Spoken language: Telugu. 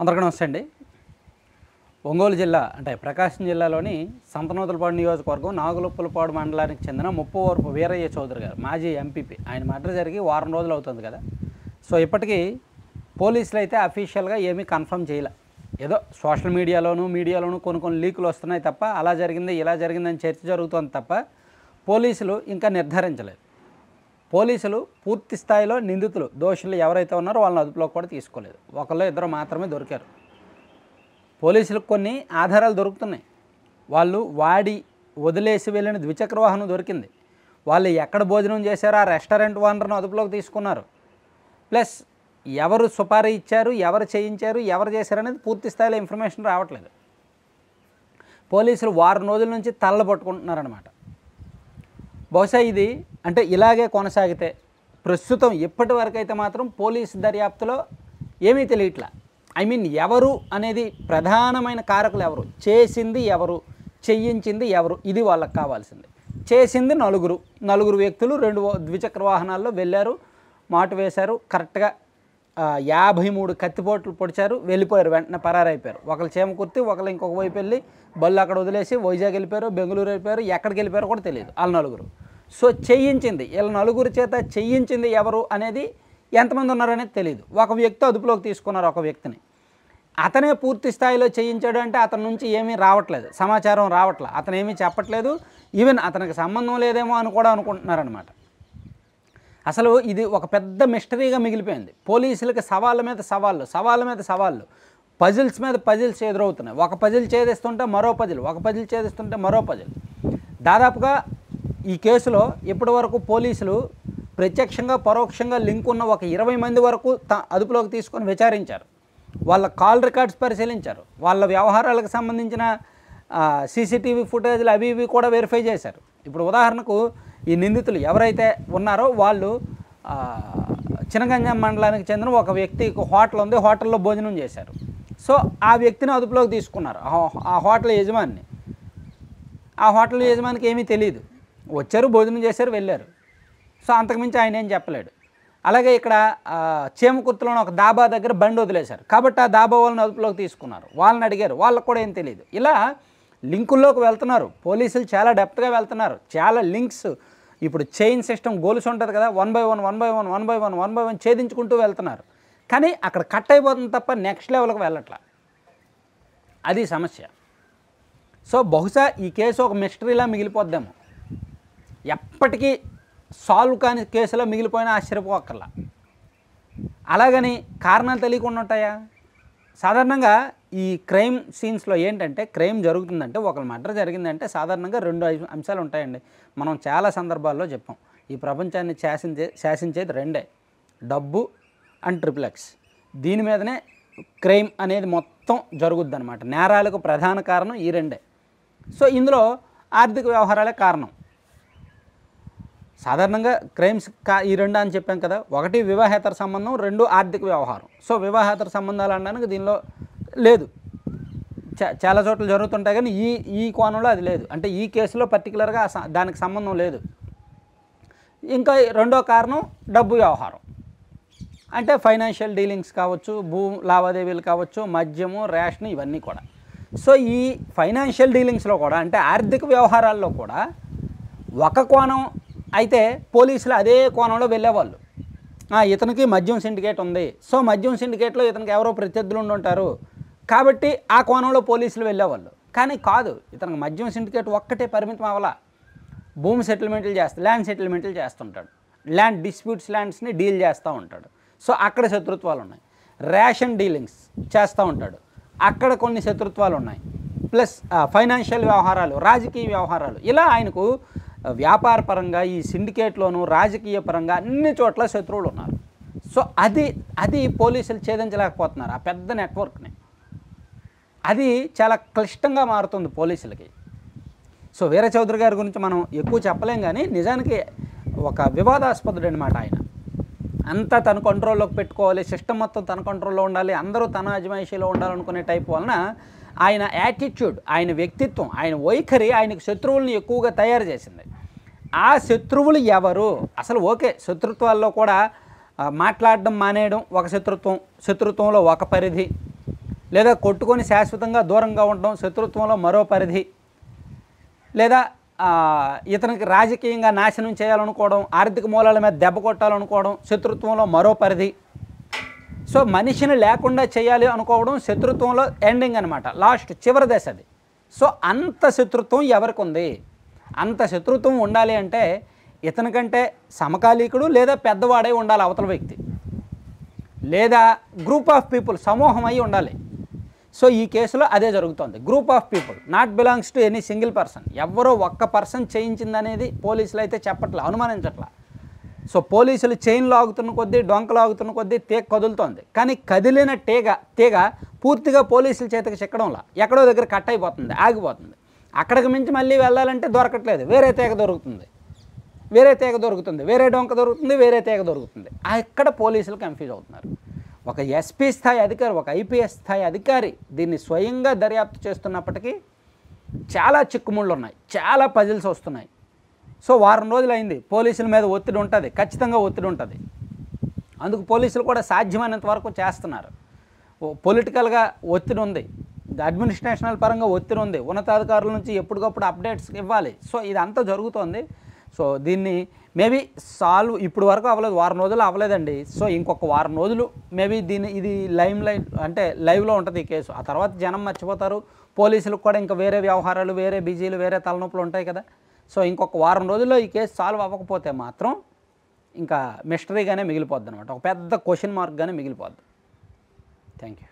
అందరికీ నమస్తే అండి. ఒంగోలు జిల్లా అంటే ప్రకాశం జిల్లాలోని సంతనూతలపాడు నియోజకవర్గం నాగులుప్పలపాడు మండలానికి చెందిన ముప్పవరపు వీరయ్య చౌదరి గారు మాజీ ఎంపీపీ. ఆయన మర్డర్ జరిగి వారం రోజులు అవుతుంది కదా. సో ఇప్పటికీ పోలీసులు అయితే అఫీషియల్గా ఏమీ కన్ఫర్మ్ చేయలే. ఏదో సోషల్ మీడియాలోనూ కొన్ని లీకులు వస్తున్నాయి తప్ప అలా జరిగింది ఇలా జరిగిందని చర్చ జరుగుతుంది తప్ప పోలీసులు ఇంకా నిర్ధారించలేదు. పోలీసులు పూర్తి స్థాయిలో నిందితులు దోషులు ఎవరైతే ఉన్నారో వాళ్ళని అదుపులోకి కూడా తీసుకోలేదు. ఒకళ్ళు ఇద్దరు మాత్రమే దొరికారు. పోలీసులకు కొన్ని ఆధారాలు దొరుకుతున్నాయి. వాళ్ళు వాడి వదిలేసి వెళ్ళిన ద్విచక్ర వాహనం దొరికింది. వాళ్ళు ఎక్కడ భోజనం చేశారో ఆ రెస్టారెంట్ ఓనర్ను అదుపులోకి తీసుకున్నారు. ప్లస్ ఎవరు సుపారీ ఇచ్చారు, ఎవరు చేయించారు, ఎవరు చేశారనేది పూర్తి స్థాయిలో ఇన్ఫర్మేషన్ రావట్లేదు. పోలీసులు వారం రోజుల నుంచి తల్ల పట్టుకుంటున్నారనమాట. బహుశా ఇది అంటే ఇలాగే కొనసాగితే ప్రస్తుతం ఇప్పటి వరకు అయితే మాత్రం పోలీసు దర్యాప్తులో ఏమీ తెలియట్లా. ఎవరు అనేది ప్రధానమైన కారకులు ఎవరు, చేసింది ఎవరు, చేయించింది ఎవరు, ఇది వాళ్ళకి కావాల్సింది. చేసింది నలుగురు వ్యక్తులు 2 ద్విచక్ర వాహనాల్లో వెళ్ళారు, మాటు వేశారు, కరెక్ట్గా 53 కత్తిపోట్లు పొడిచారు, వెళ్ళిపోయారు, వెంటనే పరారైపోయారు. ఒకళ్ళు చేమకుర్తి, ఒకళ్ళు ఇంకొక వైపు వెళ్ళి బళ్ళు అక్కడ వదిలేసి వైజాగ్ వెళ్ళిపోయారు, బెంగళూరు వెళ్ళిపోయారు, ఎక్కడికి వెళ్ళిపోయారో కూడా తెలియదు వాళ్ళ నలుగురు. సో చేయించింది వీళ్ళ నలుగురు చేత చేయించింది ఎవరు అనేది ఎంతమంది ఉన్నారనేది తెలియదు. ఒక వ్యక్తి అదుపులోకి తీసుకున్నారు, ఒక వ్యక్తిని. అతనే పూర్తి స్థాయిలో చేయించాడు అంటే అతని నుంచి ఏమీ రావట్లేదు, సమాచారం రావట్లేదు, అతను ఏమీ చెప్పట్లేదు. ఈవెన్ అతనికి సంబంధం లేదేమో అని కూడా అనుకుంటున్నారనమాట. అసలు ఇది ఒక పెద్ద మిస్టరీగా మిగిలిపోయింది. పోలీసులకి సవాళ్ళ మీద సవాళ్ళు, పజిల్స్ మీద పజిల్స్ ఎదురవుతున్నాయి. ఒక పజిల్ ఛేదిస్తుంటే మరో పజిల్, ఒక పజిల్ ఛేదిస్తుంటే మరో పజిల్. దాదాపుగా ఈ కేసులో ఇప్పటి వరకు పోలీసులు ప్రత్యక్షంగా పరోక్షంగా లింక్ ఉన్న ఒక 20 మంది వరకు అదుపులోకి తీసుకొని విచారించారు. వాళ్ళ కాల్ రికార్డ్స్ పరిశీలించారు, వాళ్ళ వ్యవహారాలకు సంబంధించిన సీసీటీవీ ఫుటేజ్లు అవి ఇవి కూడా వెరిఫై చేశారు. ఇప్పుడు ఉదాహరణకు ఈ నిందితులు ఎవరైతే ఉన్నారో వాళ్ళు చినగంజాం మండలానికి చెందిన ఒక వ్యక్తి హోటల్ ఉంది, హోటల్లో భోజనం చేశారు. సో ఆ వ్యక్తిని అదుపులోకి తీసుకున్నారు, ఆ హోటల్ యజమాని. ఆ హోటల్ యజమానికి ఏమీ తెలియదు, వచ్చారు, భోజనం చేశారు, వెళ్ళారు. సో అంతకుమించి ఆయన ఏం చెప్పలేడు. అలాగే ఇక్కడ చేమకుర్తిలోని ఒక దాబా దగ్గర బండి వదిలేశారు కాబట్టి ఆ దాబా వాళ్ళని అదుపులోకి తీసుకున్నారు, వాళ్ళని అడిగారు, వాళ్ళకు కూడా ఏం తెలియదు. ఇలా లింకుల్లోకి వెళ్తున్నారు పోలీసులు, చాలా డెప్త్గా వెళ్తున్నారు, చాలా లింక్స్. ఇప్పుడు చైన్ సిస్టమ్ గోల్స్ ఉంటుంది కదా, 1 by 1 ఛేదించుకుంటూ వెళ్తున్నారు. కానీ అక్కడ కట్ అయిపోతుంది తప్ప నెక్స్ట్ లెవెల్కి వెళ్ళట్లా, అది సమస్య. సో బహుశా ఈ కేసు ఒక మిస్టరీలా మిగిలిపోద్దేమో, ఎప్పటికీ సాల్వ్ కాని కేసులో మిగిలిపోయినా ఆశ్చర్యపోక్కర్లా. అలాగని కారణాలు తెలియకుండా ఉంటాయా? సాధారణంగా ఈ క్రైమ్ సీన్స్లో ఏంటంటే, క్రైమ్ జరుగుతుందంటే, ఒకళ్ళ మర్డర్ జరిగిందంటే సాధారణంగా 2 అంశాలు ఉంటాయండి. మనం చాలా సందర్భాల్లో చెప్పాం, ఈ ప్రపంచాన్ని శాసించేది 2: డబ్బు అండ్ XXX. దీని మీదనే క్రైమ్ అనేది మొత్తం జరుగుద్ది అనమాట. నేరాలకు ప్రధాన కారణం ఈ 2. సో ఇందులో ఆర్థిక వ్యవహారాలే కారణం. సాధారణంగా క్రైమ్స్ ఈ 2 అని చెప్పాం కదా. 1 వివాహేతర సంబంధం, 2 ఆర్థిక వ్యవహారం. సో వివాహేతర సంబంధాలు అనడానికి దీనిలో లేదు, చాలా చోట్ల జరుగుతుంటాయి కానీ ఈ కోణంలో అది లేదు. అంటే ఈ కేసులో పర్టికులర్గా దానికి సంబంధం లేదు. ఇంకా రెండో కారణం డబ్బు వ్యవహారం, అంటే ఫైనాన్షియల్ డీలింగ్స్ కావచ్చు, భూ లావాదేవీలు కావచ్చు, మద్యము, రేషన్, ఇవన్నీ కూడా. సో ఈ ఫైనాన్షియల్ డీలింగ్స్లో కూడా, అంటే ఆర్థిక వ్యవహారాల్లో కూడా ఒక కోణం అయితే పోలీసులు అదే కోణంలో వెళ్ళేవాళ్ళు. ఇతనికి మద్యం సిండికేట్ ఉంది, సో మద్యం సిండికేట్లో ఇతనికి ఎవరో ప్రత్యర్థులు ఉండుంటారు కాబట్టి ఆ కోణంలో పోలీసులు వెళ్ళేవాళ్ళు. కానీ కాదు, ఇతనికి మద్యం సిండికేట్ ఒక్కటే పరిమితం అవ్వాలా, భూమి సెటిల్మెంట్లు ల్యాండ్ సెటిల్మెంట్లు చేస్తుంటాడు, ల్యాండ్ డిస్ప్యూట్స్, ల్యాండ్స్ని డీల్ చేస్తూ ఉంటాడు. సో అక్కడ శత్రుత్వాలు ఉన్నాయి. రేషన్ డీలింగ్స్ చేస్తూ ఉంటాడు, అక్కడ కొన్ని శత్రుత్వాలు ఉన్నాయి. ప్లస్ ఫైనాన్షియల్ వ్యవహారాలు, రాజకీయ వ్యవహారాలు, ఇలా ఆయనకు వ్యాపార పరంగా ఈ సిండికేట్లోనూ రాజకీయ పరంగా అన్ని చోట్ల శత్రువులు ఉన్నారు. సో అది పోలీసులు ఛేదించలేకపోతున్నారు, ఆ పెద్ద నెట్వర్క్ని. అది చాలా క్లిష్టంగా మారుతుంది పోలీసులకి. సో వీర చౌదరి గారి గురించి మనం ఎక్కువ చెప్పలేం కానీ నిజానికి ఒక వివాదాస్పదుడు అనమాట. ఆయన అంతా తన కంట్రోల్లోకి పెట్టుకోవాలి, సిస్టమ్ మొత్తం తన కంట్రోల్లో ఉండాలి, అందరూ తన అజమాయిషీలో ఉండాలనుకునే టైప్ వలన ఆయన యాటిట్యూడ్, ఆయన వ్యక్తిత్వం, ఆయన వైఖరి ఆయనకు శత్రువులను ఎక్కువగా తయారు చేసింది. ఆ శత్రువులు ఎవరు అసలు? ఓకే, శత్రుత్వాల్లో కూడా మాట్లాడడం మానేయడం ఒక శత్రుత్వంలో ఒక పరిధి, లేదా కొట్టుకొని శాశ్వతంగా దూరంగా ఉండడం, శత్రుత్వంలో మరో పరిధి, లేదా ఇతనికి రాజకీయంగా నాశనం చేయాలనుకోవడం, ఆర్థిక మూలాల మీద దెబ్బ కొట్టాలనుకోవడం, శత్రుత్వంలో మరో పరిధి. సో మనిషిని లేకుండా చేయాలి అనుకోవడం శత్రుత్వంలో ఎండింగ్ అనమాట, లాస్ట్ చివరి దశ అది. సో అంత శత్రుత్వం ఎవరికి ఉంది? అంత శత్రుత్వం ఉండాలి అంటే ఇతనికంటే సమకాలీకుడు లేదా పెద్దవాడై ఉండాలి అవతల వ్యక్తి, లేదా గ్రూప్ ఆఫ్ పీపుల్ సమూహం అయి ఉండాలి. సో ఈ కేసులో అదే జరుగుతుంది. Group of people, not belongs to any single person. ఎవరో ఒక్క పర్సన్ చేయించిందనేది పోలీసులు అయితే చెప్పట్లే, అనుమానించట్లా. సో పోలీసులు చైన్ లాగుతున్న కొద్దీ, డొంక లాగుతున్న కొద్దీ తీగ కదులుతోంది. కానీ కదిలిన తీగ పూర్తిగా పోలీసుల చేతికి చిక్కడంలా ఎక్కడో దగ్గర కట్ అయిపోతుంది, ఆగిపోతుంది. అక్కడికి మించి మళ్ళీ వెళ్ళాలంటే దొరకట్లేదు, వేరే తీగ దొరుకుతుంది, వేరే తీగ దొరుకుతుంది, వేరే డొంక దొరుకుతుంది, వేరే తీగ దొరుకుతుంది. అక్కడ పోలీసులు కన్ఫ్యూజ్ అవుతున్నారు. ఒక ఎస్పీ స్థాయి అధికారి, ఒక ఐపీఎస్ స్థాయి అధికారి దీన్ని స్వయంగా దర్యాప్తు చేస్తున్నప్పటికీ చాలా చిక్కుముళ్ళు ఉన్నాయి, చాలా పజిల్స్ వస్తున్నాయి. సో వారం రోజులు అయింది, పోలీసుల మీద ఒత్తిడి ఉంటుంది, ఖచ్చితంగా ఒత్తిడి ఉంటుంది. అందుకు పోలీసులు కూడా సాధ్యమైనంత వరకు చేస్తున్నారు. పొలిటికల్గా ఒత్తిడి ఉంది, అడ్మినిస్ట్రేషనల్ పరంగా ఒత్తిడి ఉంది, ఉన్నతాధికారుల నుంచి ఎప్పటికప్పుడు అప్డేట్స్ ఇవ్వాలి. సో ఇదంతా జరుగుతోంది. సో దీన్ని మేబీ సాల్వ్ ఇప్పుడు వరకు అవ్వలేదు, వారం రోజులు అవ్వలేదండి. సో ఇంకొక వారం రోజులు మేబీ ఇది లైట్ అంటే లైవ్లో ఉంటుంది ఈ కేసు. ఆ తర్వాత జనం మర్చిపోతారు, పోలీసులకు కూడా ఇంకా వేరే వ్యవహారాలు, వేరే బిజీలు, వేరే తలనొప్పులు ఉంటాయి కదా. సో ఇంకొక వారం రోజుల్లో ఈ కేసు సాల్వ్ అవ్వకపోతే మాత్రం ఇంకా మిస్టరీగానే మిగిలిపోద్ది అనమాట, ఒక పెద్ద క్వశ్చన్ మార్క్గానే మిగిలిపోద్ది. Thank you.